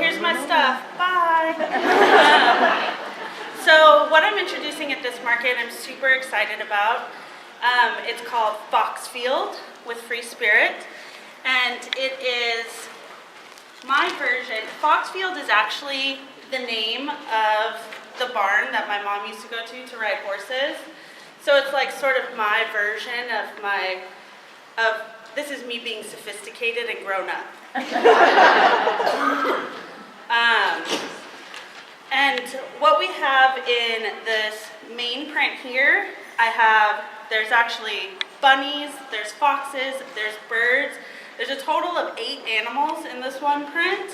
here's my stuff. Bye. So what I'm introducing at this market, I'm super excited about. It's called Foxfield with Free Spirit, and it is my version. Foxfield is actually the name of the barn that my mom used to go to ride horses. So it's like sort of my version of this is me being sophisticated and grown up. And what we have in this main print here, there's actually bunnies, there's foxes, there's birds. There's a total of 8 animals in this one print.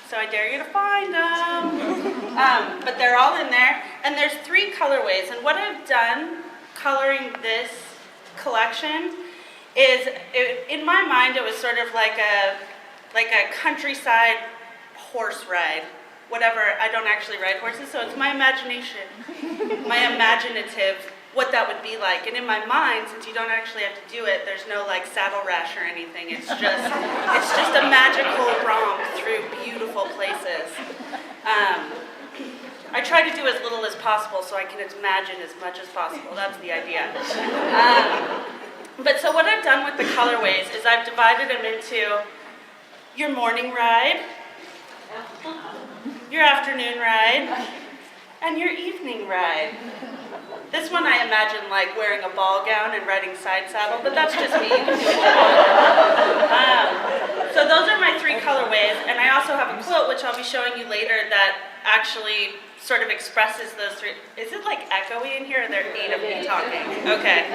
So I dare you to find them. But they're all in there. And there's 3 colorways. And what I've done coloring this collection is, in my mind, it was sort of like a countryside horse ride. Whatever, I don't actually ride horses, so it's my imagination, my imaginative, what that would be like. And in my mind, since you don't actually have to do it, there's no like saddle rash or anything. It's just a magical romp through beautiful places. I try to do as little as possible so I can imagine as much as possible. That's the idea. But so what I've done with the colorways is I've divided them into your morning ride, your afternoon ride, and your evening ride. This one I imagine like wearing a ball gown and riding side saddle, but that's just me. You can do what you want. So those are my 3 colorways, and I also have a quilt, which I'll be showing you later, that actually sort of expresses those 3. Is it like echoey in here? Or are there 8 of me talking? Okay.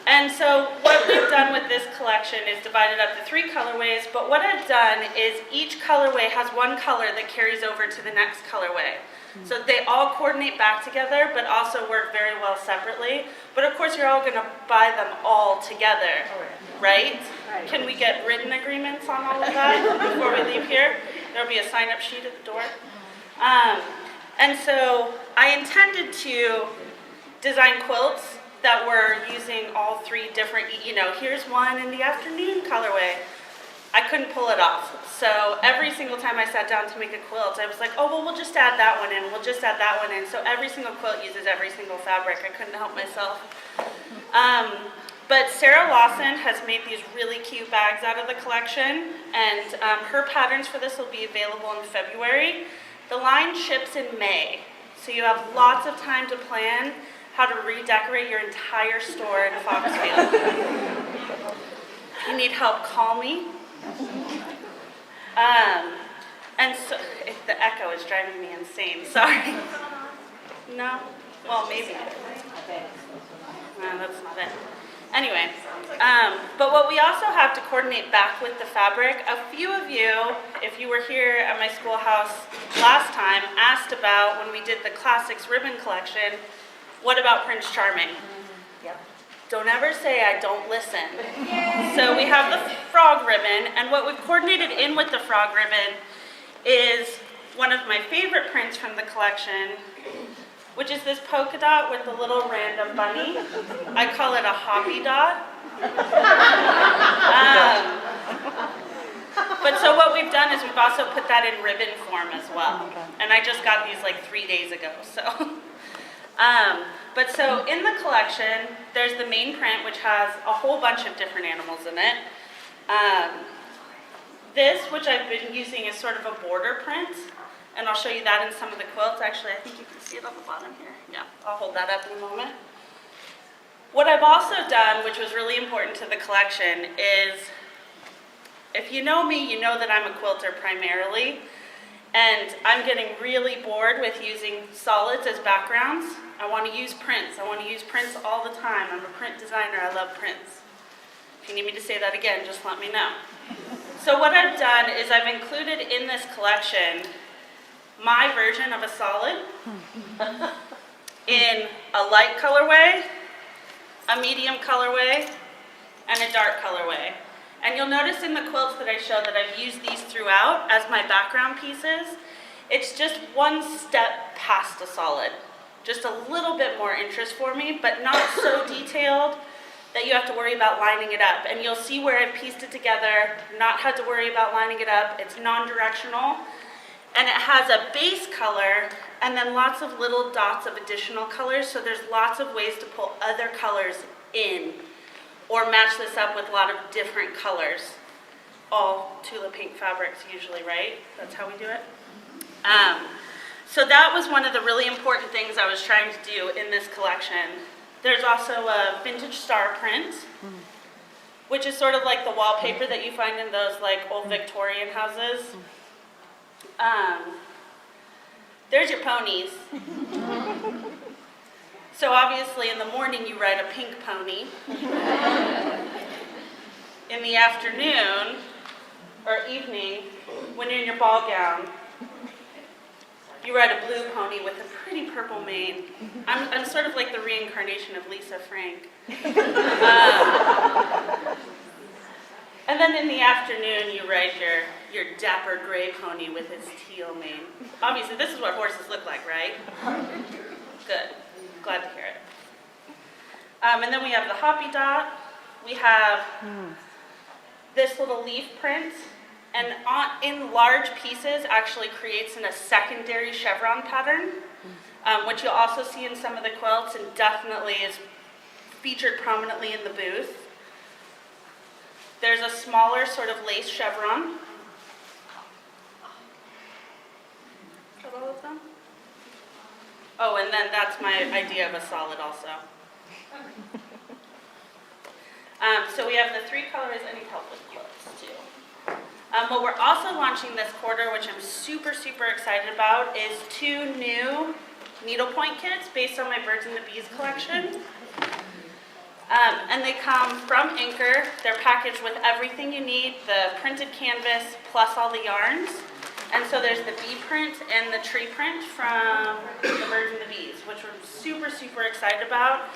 And so what we've done with this collection is divided up to 3 colorways, but what I've done is each colorway has one color that carries over to the next colorway. So they all coordinate back together, but also work very well separately. But of course, you're all going to buy them all together, right? Can we get written agreements on all of that before we leave here? There'll be a sign-up sheet at the door. And so I intended to design quilts that were using all 3 different, here's one in the afternoon colorway. I couldn't pull it off. So every single time I sat down to make a quilt, I was like, oh, well, we'll just add that one in. We'll just add that one in. So every single quilt uses every single fabric. I couldn't help myself. But Sarah Lawson has made these really cute bags out of the collection. And her patterns for this will be available in February. The line ships in May. So you have lots of time to plan how to redecorate your entire store in Foxfield. If you need help, call me. And so, the echo is driving me insane, sorry. No? Well, maybe. No, that's not it. Anyway, but what we also have to coordinate back with the fabric, a few of you, if you were here at my schoolhouse last time, asked about when we did the Classics ribbon collection, what about Prince Charming? Yep. Don't ever say I don't listen. Yay. So we have the frog ribbon, and what we've coordinated in with the frog ribbon is one of my favorite prints from the collection, which is this polka dot with the little random bunny. I call it a hoppy dot. But so what we've done is we've also put that in ribbon form as well. And I just got these like 3 days ago, so. But so in the collection, there's the main print, which has a whole bunch of different animals in it. This, which I've been using, is sort of a border print, and I'll show you that in some of the quilts. Actually, I think you can see it on the bottom here. Yeah, I'll hold that up in a moment. What I've also done, which was really important to the collection, is, if you know me, you know that I'm a quilter primarily. And I'm getting really bored with using solids as backgrounds. I want to use prints. I want to use prints all the time. I'm a print designer. I love prints. If you need me to say that again, just let me know. So what I've done is I've included in this collection my version of a solid in a light colorway, a medium colorway, and a dark colorway. And you'll notice in the quilts that I show that I've used these throughout as my background pieces. It's just one step past a solid. Just a little bit more interest for me, but not so detailed that you have to worry about lining it up. And you'll see where I've pieced it together, not had to worry about lining it up. It's non-directional, and it has a base color and then lots of little dots of additional colors, so there's lots of ways to pull other colors in or match this up with a lot of different colors. All Tula pink fabrics usually, right? That's how we do it. So that was one of the really important things I was trying to do in this collection. There's also a vintage star print, which is sort of like the wallpaper that you find in those like old Victorian houses. There's your ponies. So obviously in the morning you ride a pink pony. In the afternoon or evening, when you're in your ball gown, you ride a blue pony with a pretty purple mane. I'm sort of like the reincarnation of Lisa Frank. And then in the afternoon, you ride your dapper gray pony with its teal mane. Obviously, this is what horses look like, right? Good. Glad to hear it. And then we have the hoppy dot. We have this little leaf print. And in large pieces actually creates in a secondary chevron pattern, which you'll also see in some of the quilts and definitely is featured prominently in the booth. There's a smaller sort of lace chevron. Is that all of them? Oh, and then that's my idea of a solid also. So we have the 3 colors. I need help with quilts too. What we're also launching this quarter, which I'm super, super excited about, is 2 new needlepoint kits based on my Birds and the Bees collection. And they come from Anchor. They're packaged with everything you need, the printed canvas plus all the yarns. And so there's the bee print and the tree print from the Birds and the Bees, which we're super, super excited about.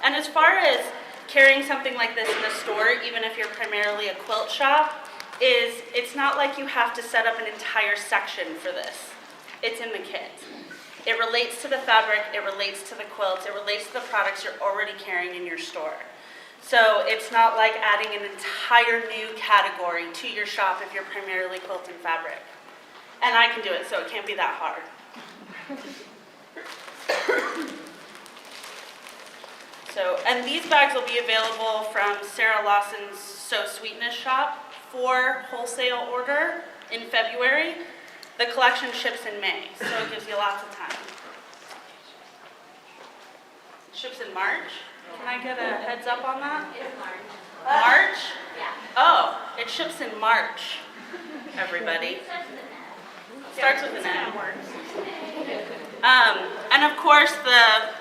And as far as carrying something like this in the store, even if you're primarily a quilt shop, it's not like you have to set up an entire section for this. It's in the kit. It relates to the fabric, it relates to the quilts, it relates to the products you're already carrying in your store. So it's not like adding an entire new category to your shop if you're primarily quilting fabric. And I can do it, so it can't be that hard. And these bags will be available from Sarah Lawson's Sew Sweetness shop for wholesale order in February. The collection ships in May, so it gives you lots of time. It ships in March? Can I get a heads up on that? It's March. March? Yeah. Oh, it ships in March, everybody. Starts with an N. And of course, the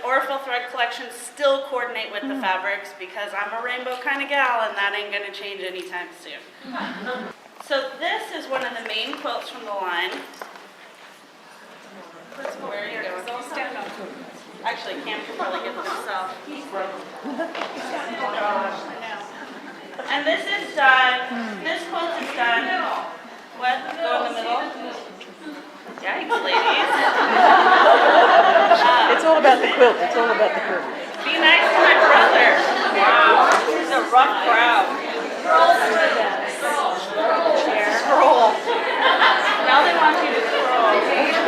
Orville thread collections still coordinate with the fabrics because I'm a rainbow kind of gal and that ain't gonna change anytime soon. So this is one of the main quilts from the line. Where are you going? Stand up. Actually, Cam can probably get this himself. And this is done, this quilt is done. What? Go in the middle? Yikes, ladies. It's all about the quilt. It's all about the quilt. Be nice to my brother. Wow, this is a rough crowd. Scroll. Now they want you to scroll. There you go.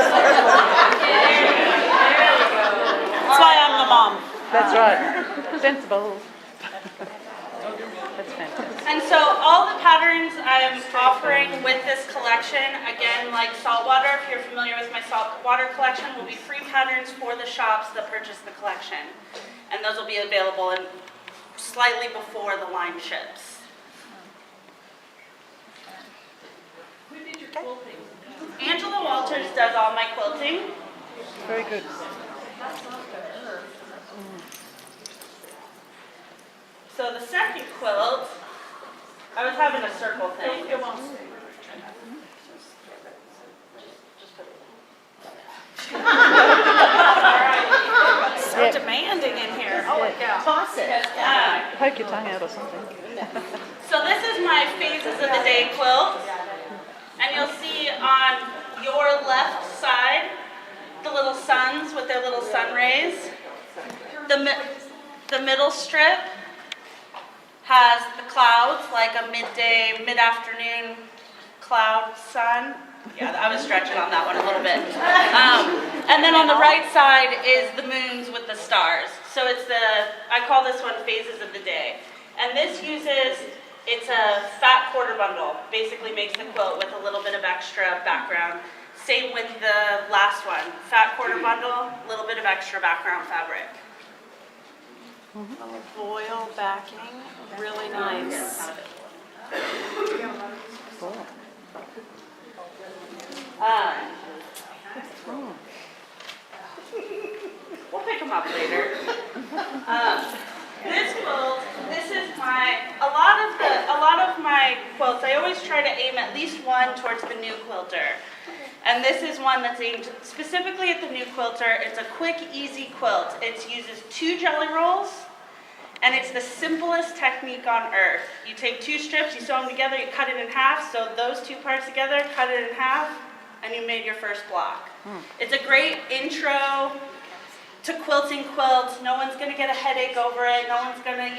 That's why I'm the mom. That's right. Sensible. That's fantastic. And so all the patterns I'm offering with this collection, again, like saltwater, if you're familiar with my saltwater collection, will be free patterns for the shops that purchase the collection. And those will be available slightly before the line ships. Who did your quilting? Angela Walters does all my quilting. Very good. So the second quilt, I was having a circle thing. It won't stay. So demanding in here. Holy cow. Toss it. Poke your tongue out or something. So this is my phases of the day quilt. And you'll see on your left side, the little suns with their little sun rays. The middle strip has the clouds, like a midday, mid-afternoon cloud sun. Yeah, I was stretching on that one a little bit. And then on the right side is the moons with the stars. So it's I call this one phases of the day. And this it's a fat quarter bundle. Basically makes the quilt with a little bit of extra background. Same with the last one. Fat quarter bundle, a little bit of extra background fabric. Foil backing, really nice. Cool. We'll pick them up later. This quilt, this is a lot of my quilts, I always try to aim at least one towards the new quilter. And this is one that's aimed specifically at the new quilter. It's a quick, easy quilt. It uses 2 jelly rolls, and it's the simplest technique on earth. You take 2 strips, you sew them together, you cut it in half, sew those 2 parts together, cut it in half, and you made your first block. It's a great intro to quilting quilts. No one's gonna get a headache over it. No one's gonna,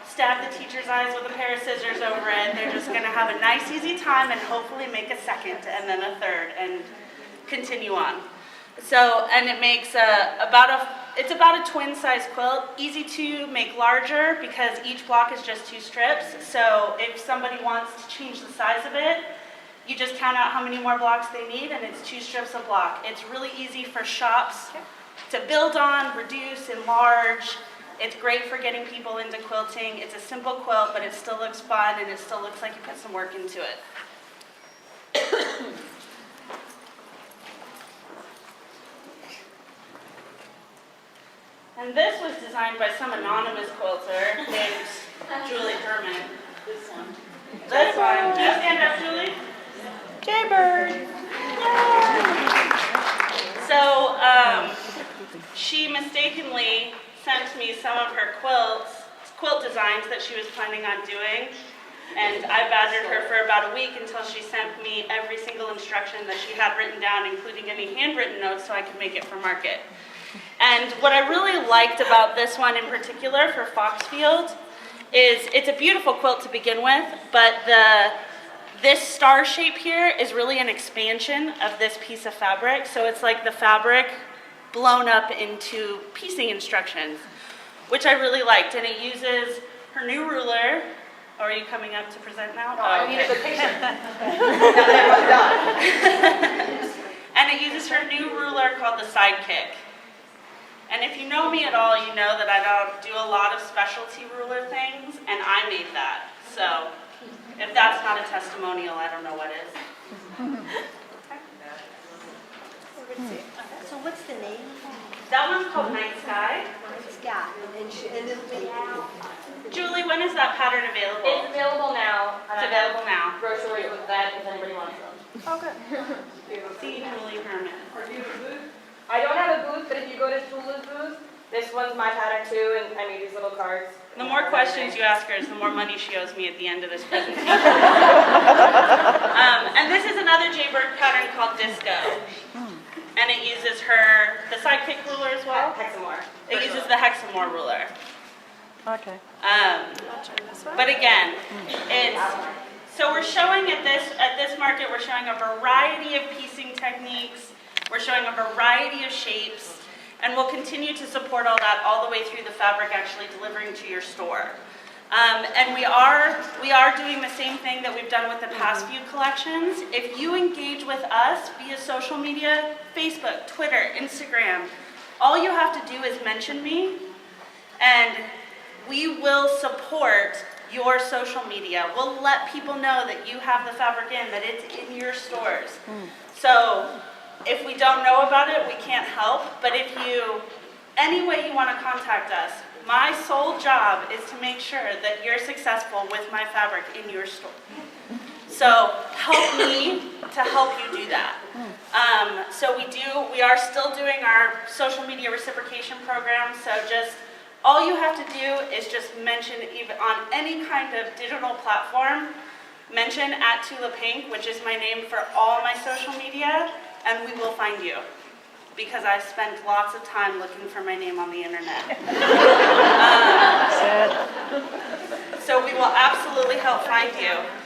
stab the teacher's eyes with a pair of scissors over it. They're just gonna have a nice, easy time and hopefully make a second and then a third and continue on. So, and it makes it's about a twin size quilt, easy to make larger because each block is just 2 strips. So if somebody wants to change the size of it, you just count out how many more blocks they need and it's 2 strips a block. It's really easy for shops to build on, reduce, enlarge. It's great for getting people into quilting. It's a simple quilt, but it still looks fun and it still looks like you put some work into it. And this was designed by some anonymous quilter named Julie Herman. This one. This one. Can you stand up, Julie? Jaybird. So, she mistakenly sent me some of her quilt designs that she was planning on doing, and I badgered her for about a week until she sent me every single instruction that she had written down, including any handwritten notes, so I could make it for market. And what I really liked about this one in particular for Foxfield is it's a beautiful quilt to begin with, but this star shape here is really an expansion of this piece of fabric, so it's like the fabric blown up into piecing instructions, which I really liked. And it uses her new ruler. Or are you coming up to present now? No, I need a good picture. And it uses her new ruler called the Sidekick. And if you know me at all, you know that I don't do a lot of specialty ruler things, and I made that. So if that's not a testimonial, I don't know what is. So what's the name? That one's called Night Sky. Scott. And this will Julie, when is that pattern available? It's available now. It's available now. Brochures with that if anybody wants them. Okay. See Julie Herman. I don't have a booth, but if you go to Tula's booth, this one's my pattern too, and I made these little cards. The more questions you ask her is the more money she owes me at the end of this presentation. And this is another Jaybird pattern called Disco. And it uses the Sidekick ruler as well. Hexamore. It uses the Hexamore ruler. Okay. But again, so we're showing at this market, we're showing a variety of piecing techniques. We're showing a variety of shapes, and we'll continue to support all that all the way through the fabric actually delivering to your store. And we are doing the same thing that we've done with the past few collections. If you engage with us via social media, Facebook, Twitter, Instagram, all you have to do is mention me, and we will support your social media. We'll let people know that you have the fabric that it's in your stores. So if we don't know about it, we can't help, but any way you want to contact us, my sole job is to make sure that you're successful with my fabric in your store. So help me to help you do that. So we are still doing our social media reciprocation program, so all you have to do is just mention, even on any kind of digital platform, mention @TulaPink, which is my name for all my social media, and we will find you, because I spent lots of time looking for my name on the internet. help find you.